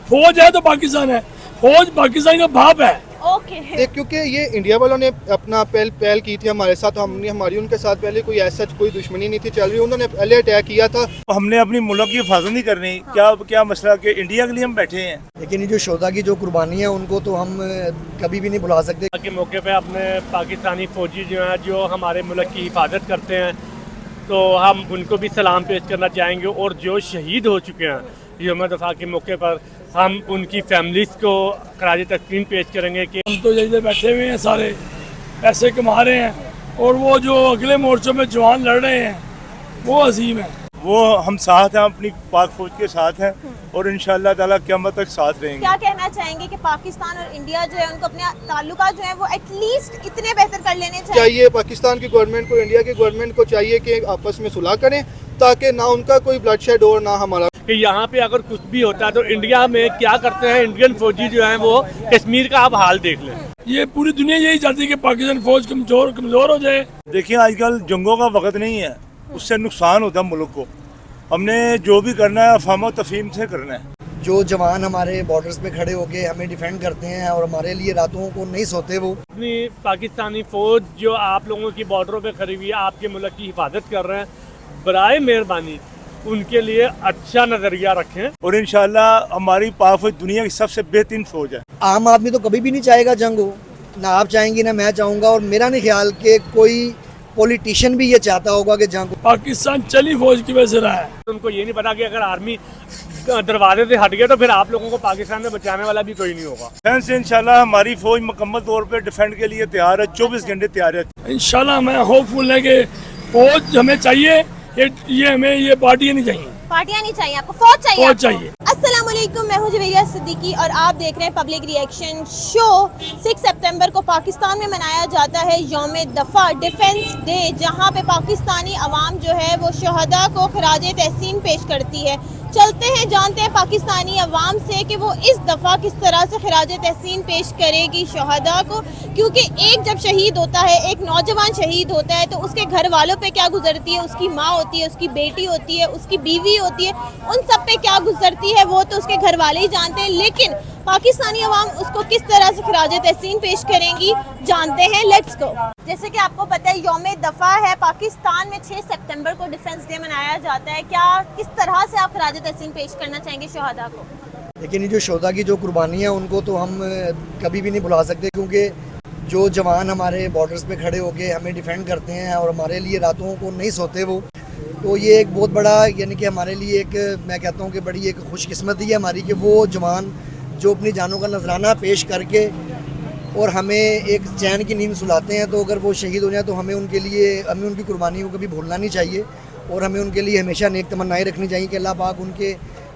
फौज है तो पाकिस्तान है, फौज पाकिस्तान का बाप है। ओके क्योंकि ये इंडिया वालों ने अपना पहल की थी हमारे साथ, हमने हमारी उनके साथ पहले कोई ऐसा कोई दुश्मनी नहीं थी चल रही, उन्होंने पहले अटैक किया था। हमने अपनी मुल्क की हिफाजत नहीं करनी। क्या मसला कि इंडिया के लिए हम बैठे हैं। लेकिन ये जो शोधा की जो कुर्बानी है उनको तो हम कभी भी नहीं भुला सकते। के मौके पे अपने पाकिस्तानी फौजी जो हैं जो हमारे मुल्क की हिफाजत करते हैं, तो हम उनको भी सलाम पेश करना चाहेंगे। और जो शहीद हो चुके हैं यौम दफ़ा के मौके पर हम उनकी फैमिलीज़ को खराज तस्लीम पेश करेंगे कि हम तो यही बैठे हुए हैं, सारे पैसे कमा रहे हैं, और वो जो अगले मोर्चों में जवान लड़ रहे हैं वो अजीम है। वो हम साथ हैं, अपनी पाक फौज के साथ हैं और इंशाअल्लाह ताला क़यामत तक साथ रहेंगे। क्या कहना चाहेंगे कि पाकिस्तान और इंडिया जो है उनको अपने ताल्लुकात जो है वो एटलीस्ट इतने बेहतर कर लेने चाहिए। पाकिस्तान की गवर्नमेंट को, इंडिया की गवर्नमेंट को चाहिए कि आपस में सुलह करें ताकि ना उनका कोई ब्लडशेड हो ना हमारा। कि यहाँ पे अगर कुछ भी होता है तो इंडिया में क्या करते हैं इंडियन फौजी जो हैं वो कश्मीर का आप हाल देख लें। ये पूरी दुनिया यही चाहती है कि पाकिस्तान फौज कमजोर हो जाए। देखिए आजकल जंगों का वक्त नहीं है, उससे नुकसान होता है मुल्क को। हमने जो भी करना है अफवाह तफहीम से करना है। जो जवान हमारे बॉर्डर्स पे खड़े होके हमें डिफेंड करते हैं और हमारे लिए रातों को नहीं सोते, वो अपनी पाकिस्तानी फौज जो आप लोगों की बॉर्डरों पे खड़ी हुई है, आपके मुल्क की हिफाजत कर रहे हैं, बराए मेहरबानी उनके लिए अच्छा नजरिया रखें। और इंशाल्लाह हमारी पाक फौज दुनिया की सबसे बेहतरीन फौज है। आम आदमी तो कभी भी नहीं चाहेगा जंग हो, ना आप चाहेंगी ना मैं चाहूँगा, और मेरा नहीं ख्याल कि कोई पॉलिटिशियन भी ये चाहता होगा कि जंग। पाकिस्तान चली फौज की वजह से रहा है। उनको ये नहीं पता कि अगर आर्मी दरवाजे से हट गया तो फिर आप लोगों को पाकिस्तान में बचाने वाला भी कोई नहीं होगा। फ्रेंड्स इंशाल्लाह हमारी फौज मुकम्मल तौर पे डिफेंड के लिए तैयार है, 24 घंटे तैयार है। इंशाल्लाह मैं होपफुल है कि फौज हमें चाहिए, ये हमें ये पार्टियाँ नहीं चाहिए। पार्टियां नहीं चाहिए आपको, फौज चाहिए। फौज चाहिए। अस्सलाम वालेकुम, मैं हूं जवेरिया सिद्दीकी और आप देख रहे हैं पब्लिक रिएक्शन शो। 6 सितंबर को पाकिस्तान में मनाया जाता है यौम दफ़ा डिफेंस डे, जहां पे पाकिस्तानी अवाम जो है वो शहदा को खराज तहसीन पेश करती है। चलते हैं जानते हैं पाकिस्तानी अवाम से कि वो इस दफ़ा किस तरह से खराज तहसीन पेश करेगी शहदा को, क्योंकि एक जब शहीद होता है, एक नौजवान शहीद होता है, तो उसके घर वालों पे क्या गुजरती है, उसकी माँ होती है, उसकी बेटी होती है, उसकी बीवी होती है, उन सब पे क्या गुजरती है वो तो उसके घर वाले ही जानते हैं। लेकिन पाकिस्तानी अवाम उसको किस तरह से खराज तहसीन पेश करेंगी जानते हैं, लेट्स गो। जैसे कि आपको पता है यौम दफ़ा है, पाकिस्तान में 6 सितंबर को डिफेंस डे मनाया जाता है। क्या किस तरह से आप खराज तहसीन पेश करना चाहेंगे शहदा को? लेकिन ये जो शोधा की जो कुर्बानी है उनको तो हम कभी भी नहीं भुला सकते, क्योंकि जो जवान हमारे बॉर्डर्स पे खड़े होके हमें डिफेंड करते हैं और हमारे लिए रातों को नहीं सोते, वो तो ये एक बहुत बड़ा, यानी कि हमारे लिए एक, मैं कहता हूँ कि बड़ी एक खुशकिस्मती है हमारी कि वो जवान जो अपनी जानों का नजराना पेश करके और हमें एक चैन की नींद सुलाते हैं। तो अगर वो शहीद हो जाए तो हमें उनके लिए, हमें उनकी कुर्बानी को कभी भूलना नहीं चाहिए और हमें उनके लिए हमेशा नेक तमन्नाएं रखनी चाहिए कि अल्लाह पाक उनके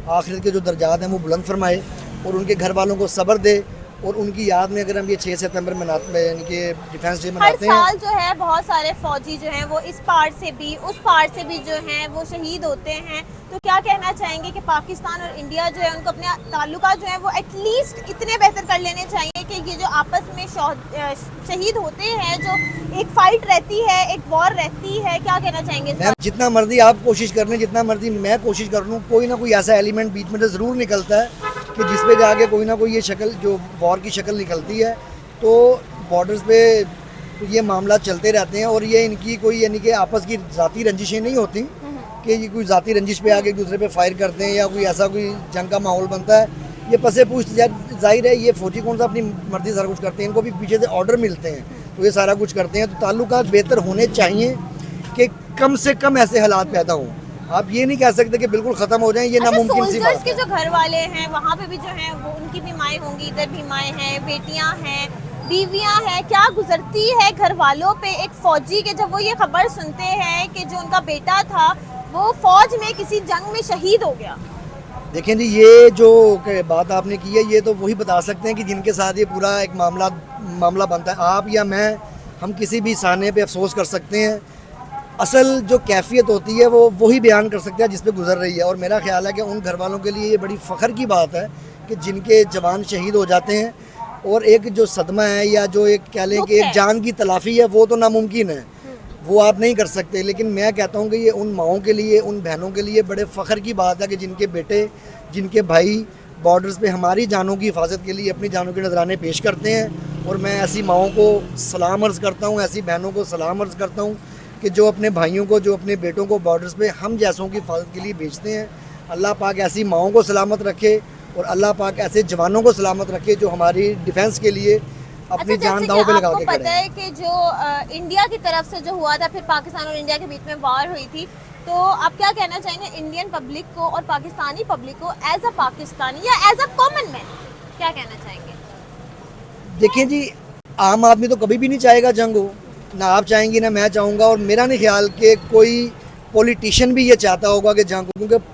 आखिरत के जो दर्जात हैं वो बुलंद फरमाए और उनके घर वालों को सब्र दे। और उनकी याद में अगर हम ये 6 सितंबर मनाते हैं, यानी कि डिफेंस डे मनाते हैं, हर साल जो है बहुत सारे फौजी जो हैं वो इस पार से भी उस पार से भी जो हैं वो शहीद होते हैं। तो क्या कहना चाहेंगे कि पाकिस्तान और इंडिया जो है उनको अपने ताल्लुकात जो है वो एटलीस्ट इतने बेहतर कर लेने चाहिए कि ये जो आपस में शहीद होते हैं, जो एक फाइट रहती है, एक वॉर रहती है, क्या कहना चाहेंगे? जितना मर्जी आप कोशिश कर लें, जितना मर्जी मैं कोशिश कर लूँ, कोई ना कोई ऐसा एलिमेंट बीच में से ज़रूर निकलता है कि जिस पे जाके कोई ना कोई ये शक्ल, जो वॉर की शक्ल निकलती है। तो बॉर्डर्स पे ये मामला चलते रहते हैं और ये इनकी कोई, यानी कि आपस की ज़ाती रंजिशें नहीं होती कि ये कोई ज़ाती रंजिश पे आके एक दूसरे पे फायर करते हैं या कोई ऐसा कोई जंग का माहौल बनता है। ये पसे पूछ जाहिर है, ये फौजी कौन सा अपनी मर्जी सारा कुछ करते हैं, इनको भी पीछे से ऑर्डर मिलते हैं तो ये सारा कुछ करते हैं। तो ताल्लुकात बेहतर होने चाहिए कि कम से कम ऐसे हालात पैदा हों। आप ये नहीं कह सकते कि बिल्कुल ख़त्म हो जाएं, ये नामुमकिन सी बात है। के जो घर वाले हैं वहाँ पे भी जो हैं वो उनकी भी माएँ होंगी, इधर भी माएँ हैं, बेटियाँ हैं, बीवियाँ हैं, क्या गुजरती है घर वालों पे एक फ़ौजी के जब वो ये खबर सुनते हैं कि जो उनका बेटा था वो फ़ौज में किसी जंग में शहीद हो गया। देखें जी, ये जो बात आपने की है ये तो वही बता सकते हैं कि जिनके साथ ये पूरा एक मामला बनता है। आप या मैं, हम किसी भी साने पे अफसोस कर सकते हैं, असल जो कैफियत होती है वो वही बयान कर सकते हैं जिस पे गुजर रही है। और मेरा ख्याल है कि उन घर वालों के लिए ये बड़ी फ़ख्र की बात है कि जिनके जवान शहीद हो जाते हैं, और एक जो सदमा है या जो एक कह लें कि एक जान की तलाफ़ी है वो तो नामुमकिन है, वो आप नहीं कर सकते। लेकिन मैं कहता हूँ कि ये उन माओं के लिए, उन बहनों के लिए बड़े फ़ख्र की बात है कि जिनके बेटे, जिनके भाई बॉर्डर्स पे हमारी जानों की हिफाजत के लिए अपनी जानों के नजराने पेश करते हैं। और मैं ऐसी माओं को सलाम अर्ज़ करता हूँ, ऐसी बहनों को सलाम अर्ज़ करता हूँ कि जो अपने भाइयों को, जो अपने बेटों को बॉर्डर्स पे हम जैसों की हिफाजत के लिए भेजते हैं। अल्लाह पाक ऐसी माओं को सलामत रखे और अल्लाह पाक ऐसे जवानों को सलामत रखे जो हमारी डिफेंस के लिए अपनी जान दांव पे लगा के खड़े पता हैं। है कि जो इंडिया की तरफ से जो हुआ था, फिर पाकिस्तान और इंडिया के बीच में वार हुई थी, तो आप क्या कहना चाहेंगे इंडियन पब्लिक को और पाकिस्तानी पब्लिक को एज अ पाकिस्तानी या एज अ कॉमन मैन, क्या कहना चाहेंगे? देखिए जी, आम आदमी तो कभी भी नहीं चाहेगा जंग हो, ना आप चाहेंगी ना मैं चाहूँगा, और मेरा नहीं ख्याल कि कोई पॉलिटिशियन भी ये चाहता होगा कि जंग हो, क्योंकि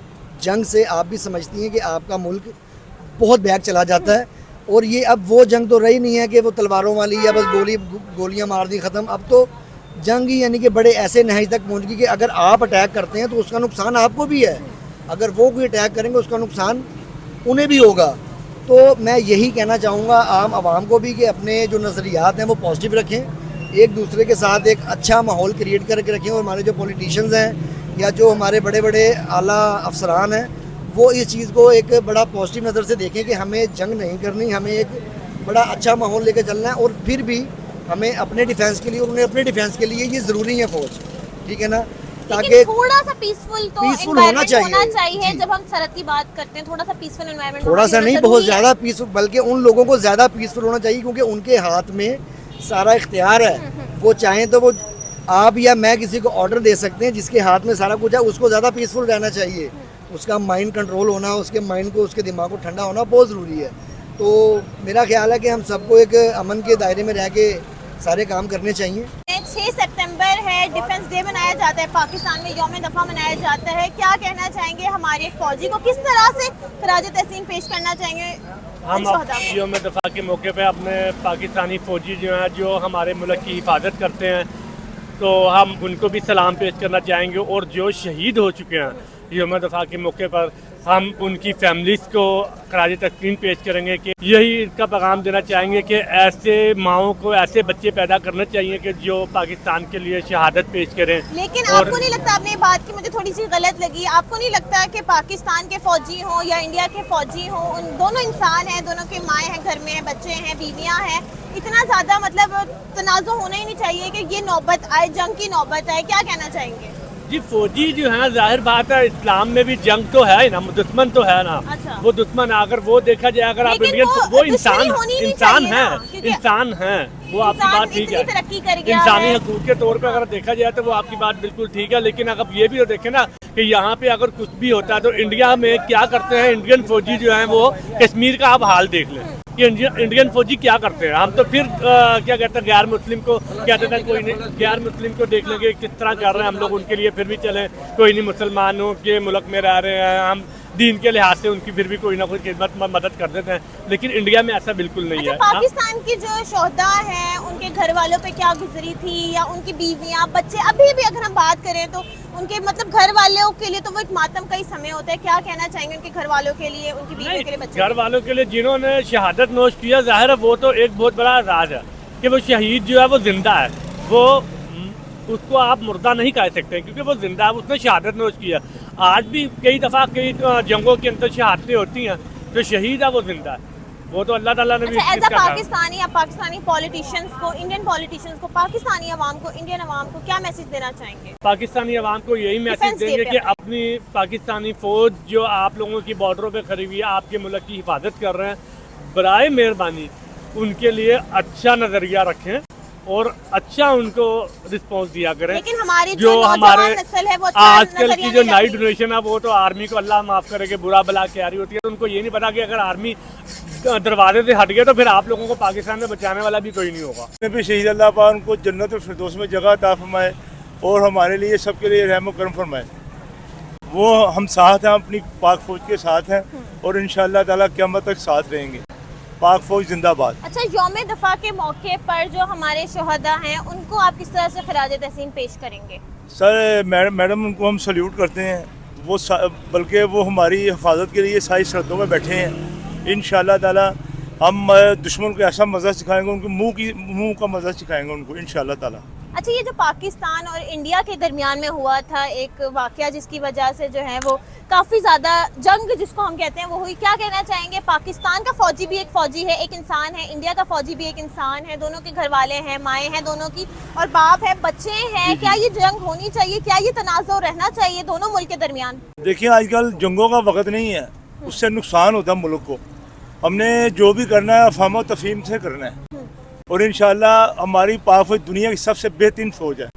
जंग से आप भी समझती हैं कि आपका मुल्क बहुत बैक चला जाता है। और ये अब वो जंग तो रही नहीं है कि वो तलवारों वाली या बस गोलियां मार दी ख़त्म। अब तो जंग ही यानी कि बड़े ऐसे नहज तक पहुँच गई कि अगर आप अटैक करते हैं तो उसका नुकसान आपको भी है, अगर वो कोई अटैक करेंगे उसका नुकसान उन्हें भी होगा। तो मैं यही कहना चाहूँगा आम आवाम को भी कि अपने जो नज़रियात हैं वो पॉजिटिव रखें, एक दूसरे के साथ एक अच्छा माहौल क्रिएट करके रखें। और हमारे जो पॉलिटिशियंस हैं या जो हमारे बड़े बड़े आला अफसरान हैं वो इस चीज़ को एक बड़ा पॉजिटिव नज़र से देखें कि हमें जंग नहीं करनी, हमें एक बड़ा अच्छा माहौल लेकर चलना है। और फिर भी हमें अपने डिफेंस के लिए और उन्हें अपने डिफेंस के लिए ये ज़रूरी है फ़ौज, ठीक है ना, ताकि थोड़ा सा पीसफुल तो पीसफुल होना चाहिए। जी। जब हम सरहद की बात करते हैं, थोड़ा सा पीसफुल एनवायरनमेंट, थोड़ा सा नहीं, बहुत ज़्यादा पीसफुल, बल्कि उन लोगों को ज़्यादा पीसफुल होना चाहिए क्योंकि उनके हाथ में सारा इख्तियार है। वो चाहें तो वो आप या मैं किसी को ऑर्डर दे सकते हैं, जिसके हाथ में सारा कुछ है उसको ज़्यादा पीसफुल रहना चाहिए। उसका माइंड कंट्रोल होना, उसके माइंड को, उसके दिमाग को ठंडा होना बहुत ज़रूरी है। तो मेरा ख्याल है कि हम सबको एक अमन के दायरे में रह के सारे काम करने चाहिए। 6 सितंबर है, डिफेंस डे मनाया जाता है पाकिस्तान में, यौम दफ़ा मनाया जाता है। क्या कहना चाहेंगे हमारे फौजी को, किस तरह से खराज तहसीन पेश करना चाहेंगे? हम यौम दफ़ा के मौके पे अपने पाकिस्तानी फ़ौजी जो हैं, जो हमारे मुल्क की हिफाजत करते हैं, तो हम उनको भी सलाम पेश करना चाहेंगे। और जो शहीद हो चुके हैं यौम दफ़ा के मौके पर, हम उनकी फैमिलीज़ को खराज तहसीन पेश करेंगे। कि यही इनका पैगाम देना चाहेंगे कि ऐसे माओं को, ऐसे बच्चे पैदा करने चाहिए कि जो पाकिस्तान के लिए शहादत पेश करें। लेकिन आपको नहीं लगता, आपने ये बात की मुझे थोड़ी सी गलत लगी, आपको नहीं लगता कि पाकिस्तान के फौजी हों या इंडिया के फौजी हों, उन दोनों इंसान हैं, दोनों के माएँ हैं, घर में हैं, बच्चे हैं, बीवियाँ हैं, इतना ज़्यादा मतलब तनाज़ुर होना ही नहीं चाहिए कि ये नौबत आए, जंग की नौबत आए? क्या कहना चाहेंगे? जी, फौजी जो है, जाहिर बात है इस्लाम में भी जंग तो है ना, दुश्मन तो है ना। अच्छा। वो दुश्मन अगर वो देखा जाए, अगर आप इंडियन, वो इंसान है, इंसान है, वो आपकी बात ठीक है, तरक्की कर गया इंसानी है। हकूक के तौर पे अगर देखा जाए तो वो आपकी बात बिल्कुल ठीक है। लेकिन अगर ये भी तो देखें ना कि यहाँ पे अगर कुछ भी होता है तो इंडिया में क्या करते हैं इंडियन फौजी जो है, वो कश्मीर का आप हाल देख लें कि इंडियन फौजी क्या करते हैं। हम तो फिर क्या कहते हैं, गैर मुस्लिम को कहते थे कोई नहीं, गैर मुस्लिम को देख लेंगे किस तरह कर रहे हैं हम लोग, उनके लिए फिर भी चले, कोई नहीं, मुसलमानों के मुल्क में रह रहे हैं हम, दीन के लिहाज से उनकी फिर भी कोई ना कोई खिदमत मदद कर देते हैं। लेकिन इंडिया में ऐसा बिल्कुल नहीं अच्छा, है। पाकिस्तान की जो शोहदा हैं, उनके घर वालों पे क्या गुजरी थी, या उनकी बीवियां, बच्चे, अभी भी अगर हम बात करें तो उनके मतलब घर वालों के लिए तो वो एक मातम का ही समय होता है। क्या कहना चाहेंगे उनके घर वालों के लिए, उनकी बीवियों के लिए, बच्चों घर वालों के लिए जिन्होंने शहादत नोश किया, जाहिर है वो तो एक बहुत बड़ा राज है कि वो शहीद जो है वो जिंदा है, वो उसको आप मुर्दा नहीं कह सकते क्योंकि वो जिंदा है, उसने शहादत नोश किया। आज भी कई दफ़ा कई जंगों के अंदर शहादतें होती हैं, जो शहीद है वो जिंदा है, वो तो अल्लाह ताला ने भी अच्छा, एज इसका कहा। पाकिस्तानी या पाकिस्तानी पॉलिटिशियंस को, इंडियन पॉलिटिशियंस को, पाकिस्तानी अवाम को, इंडियन अवाम को क्या मैसेज देना चाहेंगे? पाकिस्तानी अवाम को यही मैसेज डिफेंस डे देंगे पे कि अपनी पाकिस्तानी फ़ौज जो आप लोगों की बॉर्डरों पे खड़ी हुई है, आपके मुल्क की हिफाजत कर रहे हैं, बराए मेहरबानी उनके लिए अच्छा नज़रिया रखें और अच्छा उनको रिस्पॉन्स दिया करें। लेकिन हमारी जो हमारे नस्ल है वो आजकल की जो नई जनरेशन है वो तो आर्मी को अल्लाह माफ़ करे कि बुरा भला कह रही होती है, तो उनको ये नहीं पता कि अगर आर्मी दरवाजे से हट गया तो फिर आप लोगों को पाकिस्तान में बचाने वाला भी कोई नहीं होगा। भी शहीद अल्लाह पाक उनको जन्नत और फिरदौस में जगह अता फरमाए और हमारे लिए सबके लिए रहम करम फरमाए। वो हम साथ हैं, अपनी पाक फौज के साथ हैं और इंशाअल्लाह ताला क़यामत तक साथ रहेंगे। पाक फौज जिंदाबाद। अच्छा, यौम दफ़ा के मौके पर जो हमारे शोहदा हैं उनको आप किस तरह से खराज तहसीन पेश करेंगे? सर मैडम उनको हम सल्यूट करते हैं, वो बल्कि वो हमारी हिफाजत के लिए सारी सरहदों में बैठे हैं। इंशाअल्लाह ताला हम दुश्मन को ऐसा मज़ा सिखाएंगे, उनके मुंह का मज़ा सिखाएंगे उनको इंशाअल्लाह ताला। अच्छा, ये जो पाकिस्तान और इंडिया के दरमियान में हुआ था एक वाकया जिसकी वजह से जो है वो काफ़ी ज़्यादा जंग जिसको हम कहते हैं वो हुई, क्या कहना चाहेंगे? पाकिस्तान का फ़ौजी भी एक फ़ौजी है, एक इंसान है, इंडिया का फ़ौजी भी एक इंसान है, दोनों के घर वाले हैं, माएँ हैं दोनों की, और बाप है, बच्चे हैं। क्या ये जंग होनी चाहिए? क्या ये तनाज़ुर रहना चाहिए दोनों मुल्क के दरमियान? देखिए, आजकल जंगों का वक्त नहीं है, उससे नुकसान होता है मुल्क को। हमने जो भी करना है अफवाह तफहीम से करना है, और इंशाल्लाह हमारी पाक फौज दुनिया की सबसे बेहतरीन फौज है,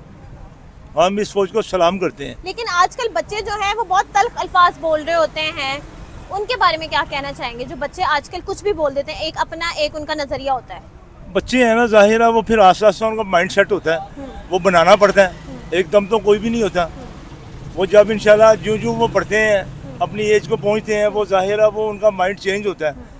हम इस फौज को सलाम करते हैं। लेकिन आजकल बच्चे जो हैं वो बहुत तल्ख अल्फाज बोल रहे होते हैं, उनके बारे में क्या कहना चाहेंगे? जो बच्चे आजकल कुछ भी बोल देते हैं, एक अपना एक उनका नज़रिया होता है। बच्चे हैं ना, जाहिर है वो फिर आस्ता आस्ता उनका माइंड सेट होता है, वो बनाना पड़ता है, एकदम तो कोई भी नहीं होता। वो जब इंशाल्लाह जो जो वो पढ़ते हैं, अपनी एज को पहुँचते हैं, वो जाहिर है वो उनका माइंड चेंज होता है।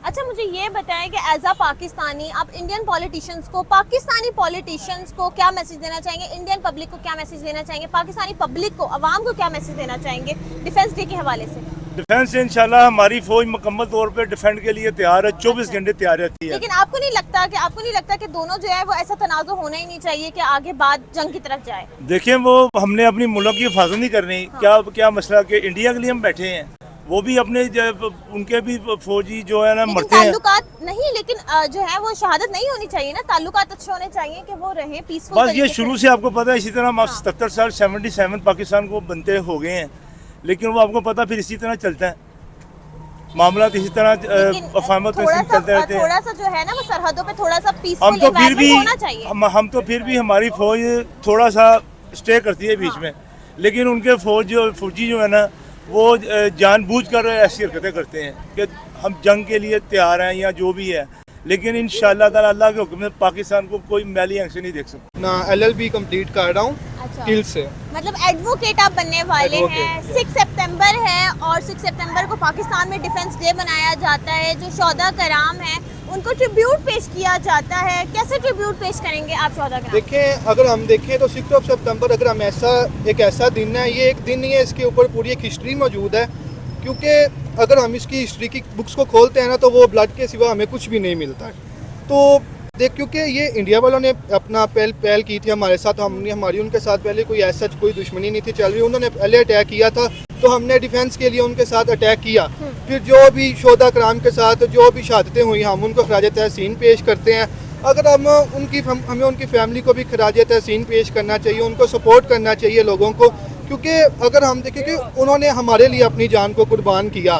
अच्छा, मुझे ये बताएं कि एज अ पाकिस्तानी आप इंडियन पॉलिटिशियंस को, पाकिस्तानी पॉलिटिशियंस को क्या मैसेज देना चाहेंगे? इंडियन पब्लिक को क्या मैसेज देना चाहेंगे? पाकिस्तानी पब्लिक को, आवाम को क्या मैसेज देना चाहेंगे डिफेंस डे के हवाले से? डिफेंस से इंशाल्लाह हमारी फौज मुकम्मल तौर पे डिफेंड के लिए तैयार है, 24 घंटे तैयार रहती है। लेकिन आपको नहीं लगता कि दोनों जो है वो ऐसा तनाज़ुर होना ही नहीं चाहिए कि आगे बात जंग की तरफ जाए? देखिए, वो हमने अपनी मुल्क की हिफाजत नहीं करनी। क्या मसला कि इंडिया के लिए हम बैठे हैं, वो भी अपने उनके भी फौजी जो है ना मरते हैं। ताल्लुकात नहीं, लेकिन जो है वो शहादत नहीं होनी चाहिए ना, ताल्लुकात अच्छे होने चाहिए कि वो रहे पीसफुल। बस ये शुरू से आपको पता है, इसी तरह हम 77 साल 77 पाकिस्तान को बनते हो गए हैं, लेकिन वो आपको पता फिर इसी तरह चलता है मामला, इसी तरह अफवाह चलते रहते हैं। थोड़ा सा जो है ना वो सरहदों पे थोड़ा सा पीसफुल हम तो फिर भी होना चाहिए। हम तो फिर भी हमारी फौज थोड़ा सा स्टे करती है बीच में, लेकिन उनके फौजी जो है ना वो जानबूझकर ऐसी हरकतें करते हैं कि हम जंग के लिए तैयार हैं या जो भी है, लेकिन इंशाल्लाह ताला अल्लाह के हुक्म से पाकिस्तान को कोई मैली आंख से नहीं देख सकता। ना LLB कंप्लीट कर रहा हूँ अच्छा। किल से, मतलब एडवोकेट आप बनने वाले हैं। 6 सितंबर है और 6 सितंबर को पाकिस्तान में डिफेंस डे मनाया जाता है। जो शोहदा कराम हैं उनको ट्रिब्यूट पेश किया जाता है। कैसे ट्रिब्यूट पेश करेंगे आप शोहदा कराम? देखें, अगर हम देखें तो 6 सितंबर अगर हम एक ऐसा दिन है, ये एक दिन नहीं है, इसके ऊपर पूरी एक हिस्ट्री मौजूद है। क्योंकि अगर हम इसकी हिस्ट्री की बुक्स को खोलते हैं ना तो वो ब्लड के सिवा हमें कुछ भी नहीं मिलता है। तो क्योंकि ये इंडिया वालों ने अपना पहल की थी हमारे साथ, हमारी उनके साथ पहले कोई ऐसा कोई दुश्मनी नहीं थी चल रही। उन्होंने पहले अटैक किया था तो हमने डिफेंस के लिए उनके साथ अटैक किया। फिर जो भी शोहदा कराम के साथ जो भी शहादतें हुई हम उनको खराज तहसीन पेश करते हैं। अगर हमें उनकी फैमिली को भी खराज तहसीन पेश करना चाहिए, उनको सपोर्ट करना चाहिए लोगों को। क्योंकि अगर हम देखें कि उन्होंने हमारे लिए अपनी जान को कुर्बान किया,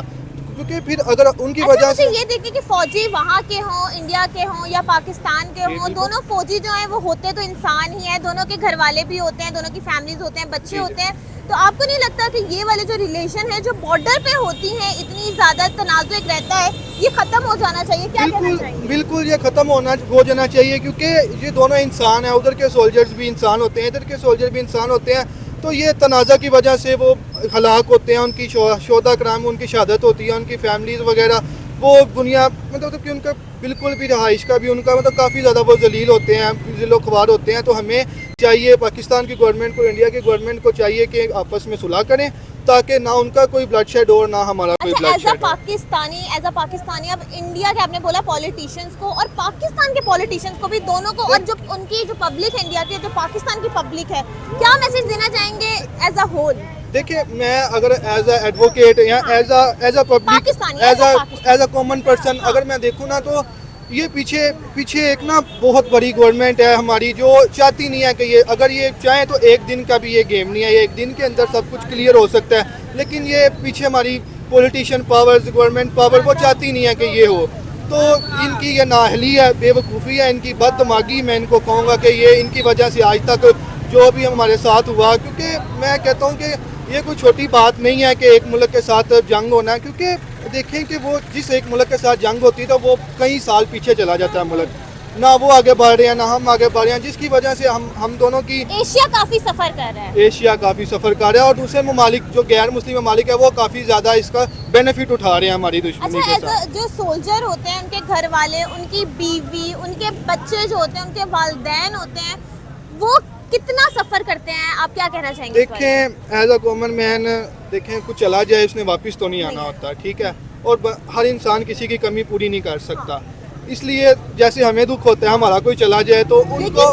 क्योंकि फिर अगर उनकी वजह से ये देखिए कि फौजी वहाँ के हों, इंडिया के हों या पाकिस्तान के हों, दोनों फौजी जो हैं वो होते तो इंसान ही हैं, दोनों के घर वाले भी होते हैं, दोनों की फैमिलीज होते हैं, बच्चे होते हैं। तो आपको नहीं लगता कि ये वाले जो रिलेशन है जो बॉर्डर पे होती हैं, इतनी ज़्यादा तनाज़ुर रहता है, ये ख़त्म हो जाना चाहिए? क्या कहना चाहिए? बिल्कुल ये ख़त्म हो जाना चाहिए, क्योंकि ये दोनों इंसान हैं। उधर के सोल्जर्स भी इंसान होते हैं, इधर के सोल्जर भी इंसान होते हैं। तो ये तनाज़ा की वजह से वो हलाक होते हैं, उनकी शोहदा कराम उनकी शहादत होती है, उनकी फैमिलीज़ वगैरह वो दुनिया मतलब कि उनका बिल्कुल भी रहाइश का भी उनका मतलब काफ़ी ज़्यादा वो जलील होते हैं, ज़िलो ख्वार होते हैं। तो हमें चाहिए, पाकिस्तान की गवर्नमेंट को, इंडिया की गवर्नमेंट को चाहिए कि आपस में सुलह करें ताकि ना उनका कोई ब्लड शेड हो ना हमारा कोई ब्लड शेड हो। एज अ पाकिस्तानी अब इंडिया के आपने बोला पॉलिटिशियंस को और पाकिस्तान के पॉलिटिशियंस को भी, दोनों को, और जो उनकी जो पब्लिक है इंडिया की, जो पाकिस्तान की पब्लिक है, क्या मैसेज देना चाहेंगे एज अ होल? देखिए, मैं अगर एज अ एडवोकेट या as a public, as a common person अगर मैं देखूँ ना तो ये पीछे एक ना बहुत बड़ी गवर्नमेंट है हमारी जो चाहती नहीं है कि ये, अगर ये चाहे तो एक दिन का भी ये गेम नहीं है, ये एक दिन के अंदर सब कुछ क्लियर हो सकता है। लेकिन ये पीछे हमारी पॉलिटिशियन पावर्स, गवर्नमेंट पावर वो चाहती नहीं है कि ये हो। तो इनकी ये नाअहली है, बेवकूफ़ी है, इनकी बददिमागी, मैं इनको कहूँगा कि ये इनकी वजह से आज तक जो भी हमारे साथ हुआ, क्योंकि मैं कहता हूँ कि ये कोई छोटी बात नहीं है कि एक मुल्क के साथ जंग होना, क्योंकि देखें कि वो जिस एक मुल्क के साथ जंग होती है तो वो कई साल पीछे चला जाता है मुल्क, ना वो आगे बढ़ रहे हैं ना हम आगे बढ़ रहे हैं, जिसकी वजह से हम दोनों की एशिया काफ़ी सफ़र कर रहा है, एशिया काफ़ी सफ़र कर रहा है और दूसरे ममालिक जो गैर मुस्लिम ममालिक है वो काफ़ी ज़्यादा इसका बेनिफिट उठा रहे हैं हमारी दुश्मनी के साथ। जो सोल्जर होते हैं, उनके घर वाले, उनकी बीवी, उनके बच्चे जो होते हैं, उनके वालिदैन होते हैं, वो कितना सफ़र करते हैं? आप क्या कहना चाहेंगे? देखें, एज अ कॉमन मैन देखें, कुछ चला जाए उसने वापस तो नहीं आना होता, ठीक है, और हर इंसान किसी की कमी पूरी नहीं कर सकता। इसलिए जैसे हमें दुख होता है हमारा कोई चला जाए तो लेकिन उनको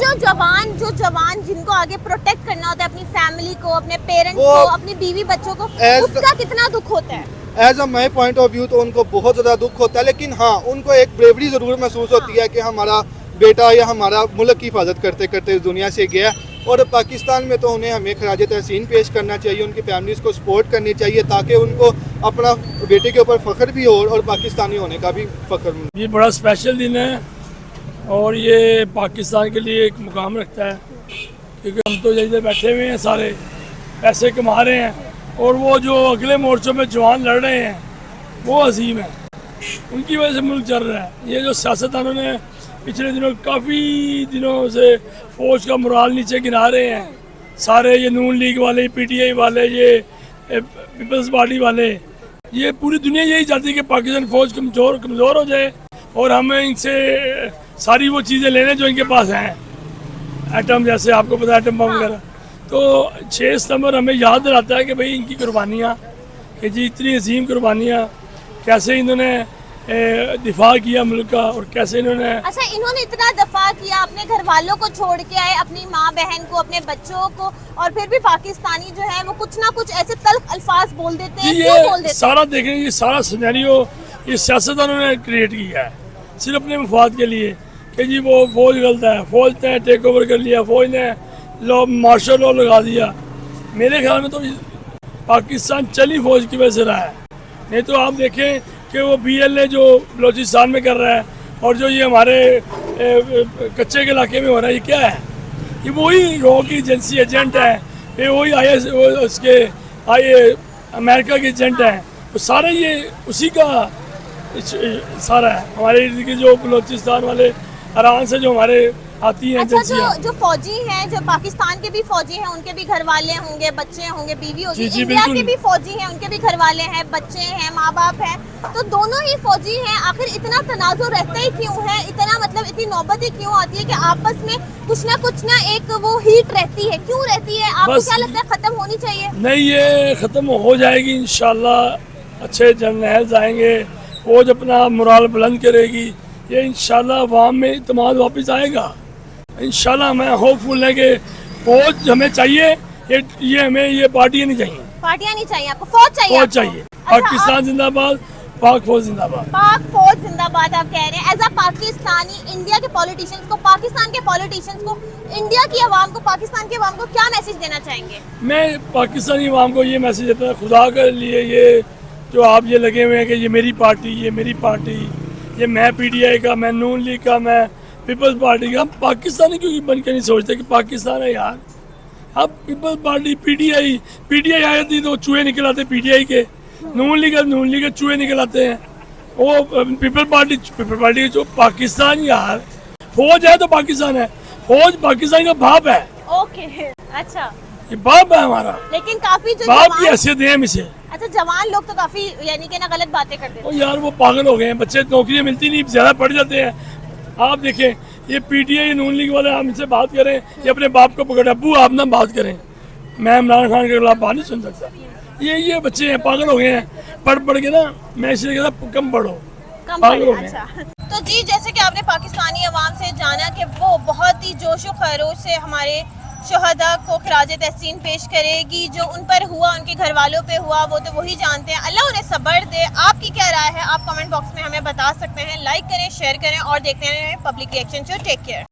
जो जवान जिनको आगे प्रोटेक्ट करना होता है अपनी फैमिली को, अपने पेरेंट्स वो को, अपनी बीवी बच्चों को, उसका कितना दुख होता है? As a my point of view तो उनको बहुत ज़्यादा दुख होता है, लेकिन हाँ उनको एक ब्रेवरी ज़रूर महसूस होती है कि हमारा बेटा या हमारा मुल्क की हिफाजत करते करते इस दुनिया से गया। और पाकिस्तान में तो उन्हें हमें खराज तहसीन पेश करना चाहिए, उनकी फैमिलीज़ को सपोर्ट करनी चाहिए ताकि उनको अपना बेटे के ऊपर फ़ख्र भी हो और पाकिस्तानी होने का भी फ़ख्र हो। ये बड़ा स्पेशल दिन है और ये पाकिस्तान के लिए एक मुकाम रखता है, क्योंकि हम तो इधर बैठे हुए हैं सारे पैसे कमा रहे हैं और वो जो अगले मोर्चों में जवान लड़ रहे हैं वो अजीम है, उनकी वजह से मुल्क चल रहा है। ये जो सियासतदानों ने पिछले दिनों काफ़ी दिनों से फौज का मुराल नीचे गिरा रहे हैं, सारे ये नून लीग वाले, पीटीआई वाले, ये पीपल्स पार्टी वाले, ये पूरी दुनिया यही चाहती है कि पाकिस्तान फौज कमज़ोर हो जाए और हमें इनसे सारी वो चीज़ें लेने जो इनके पास हैं, एटम जैसे आपको पता है एटम बम वगैरह। तो 6 सितंबर हमें याद दिलाता है कि भाई इनकी कुर्बानियाँ, कि जी इतनी अजीम कुर्बानियाँ, कैसे इन्होंने दिफा किया मुल्क का और कैसे इन्होंने। अच्छा, इन्होंने इतना दफा किया, अपने घर वालों को छोड़ के आए, अपनी माँ बहन को, अपने बच्चों को, और फिर भी पाकिस्तानी जो है वो कुछ ना कुछ ऐसे तल्ख अल्फाज बोल देते हैं। क्यों बोल देते हैं? सारा देखें, ये सारा सिनेरियो ये सियासतदानों ने क्रिएट किया है सिर्फ अपने मफाद के लिए, कि जी वो फौज गलत है, फौज ने टेक ओवर कर लिया, फौज ने लॉ मार्शल लॉ लगा दिया। मेरे ख्याल में तो पाकिस्तान चली फौज की वजह से रहा है, नहीं तो आप देखें कि वो BLA जो बलोचिस्तान में कर रहा है और जो ये हमारे कच्चे के इलाके में हो रहा है, ये क्या है? ये वही रॉ की एजेंसी एजेंट है, ये वही IS उसके अमेरिका के एजेंट हैं, तो सारे ये उसी का सारा है। हमारे इर्द गिर्द जो बलोचिस्तान वाले ईरान से जो हमारे आती हैं अच्छा, एजेंसियाँ, जो फौजी हैं, जो पाकिस्तान के भी फौजी हैं, उनके भी घर वाले होंगे, बच्चे होंगे, बीवी होगी। जी, इंडिया बिल्कुल। के भी फौजी हैं, उनके भी घर वाले हैं, बच्चे हैं, माँ बाप हैं, तो दोनों ही फौजी हैं। आखिर इतना तनाज़ुर रहता ही क्यों है? इतना मतलब इतनी नौबत ही क्यों आती है कि आपस में कुछ ना एक वो हीट रहती है? क्यों रहती है? आपको क्या लगता है खत्म होनी चाहिए? नहीं, ये ख़त्म हो जाएगी इंशाल्लाह। अच्छे जर्नल्स आएंगे, फौज अपना मुराल बुलंद करेगी, ये इंशाल्लाह अवाम में इत्मीनान वापस आएगा इंशाल्लाह। मैं होपफुल है कि फौज हमें चाहिए, ये हमें ये पार्टियाँ नहीं चाहिए, पार्टियां नहीं चाहिए आपको, फौज चाहिए? फौज आपको? चाहिए। अच्छा, पाकिस्तान जिंदाबाद, पाक फौज जिंदाबाद। पाक फौज जिंदाबाद आप कह रहे हैं। एज अ पाकिस्तानी, इंडिया के पॉलिटिशियंस को, पाकिस्तान के पॉलिटिशियंस को, इंडिया की आवाम को, पाकिस्तान की आवाम को क्या मैसेज देना चाहेंगे? मैं पाकिस्तानी आवाम को ये मैसेज देता हूँ, खुदा के लिए ये जो आप ये लगे हुए हैं कि ये मेरी पार्टी, ये मेरी पार्टी, ये मैं PTI का, मैं नून लीग का, मैं पीपल्स पार्टी का, हम पाकिस्तानी क्यों बन के नहीं सोचते कि पाकिस्तान है यार। अब पीपल्स पार्टी PTI आए थी तो चूहे निकल आते PTI के, नून लीग के चूहे निकल आते हैं, वो पीपल पार्टी जो पाकिस्तान यार, फौज है तो पाकिस्तान है, फौज पाकिस्तान का बाप है। ओके, अच्छा, ये बाप है हमारा, लेकिन काफी जो बाप की जवान, हैसियत है हम इसे। अच्छा, जवान लोग तो काफी यानी कि ना गलत बातें करते ओ हैं। यार वो पागल हो गए हैं, बच्चे नौकरियां मिलती नहीं, ज़्यादा पढ़ जाते हैं। आप देखें ये PTI नून लीग वाले, हम इनसे बात करें, ये अपने बाप को पकड़े, अब्बू आप ना बात करें, मैं इमरान खान के खिलाफ बात नहीं सुन सकता। ये बच्चे हैं, पागल हो गए हैं, पढ़ के ना, मैं इसलिए कहता कम पढ़ो, कम पागल हो पड़े। गए। अच्छा, तो जी जैसे कि आपने पाकिस्तानी अवाम से जाना कि वो बहुत ही जोश व खरोश से हमारे शहदा को खराज तहसीन पेश करेगी, जो उन पर हुआ, उनके घर वालों पे हुआ, वो तो वही जानते हैं। अल्लाह उन्हें सब्र दे। आपकी क्या राय है? आप कमेंट बॉक्स में हमें बता सकते हैं। लाइक करें, शेयर करें और देखते रहें public reaction show. Take care.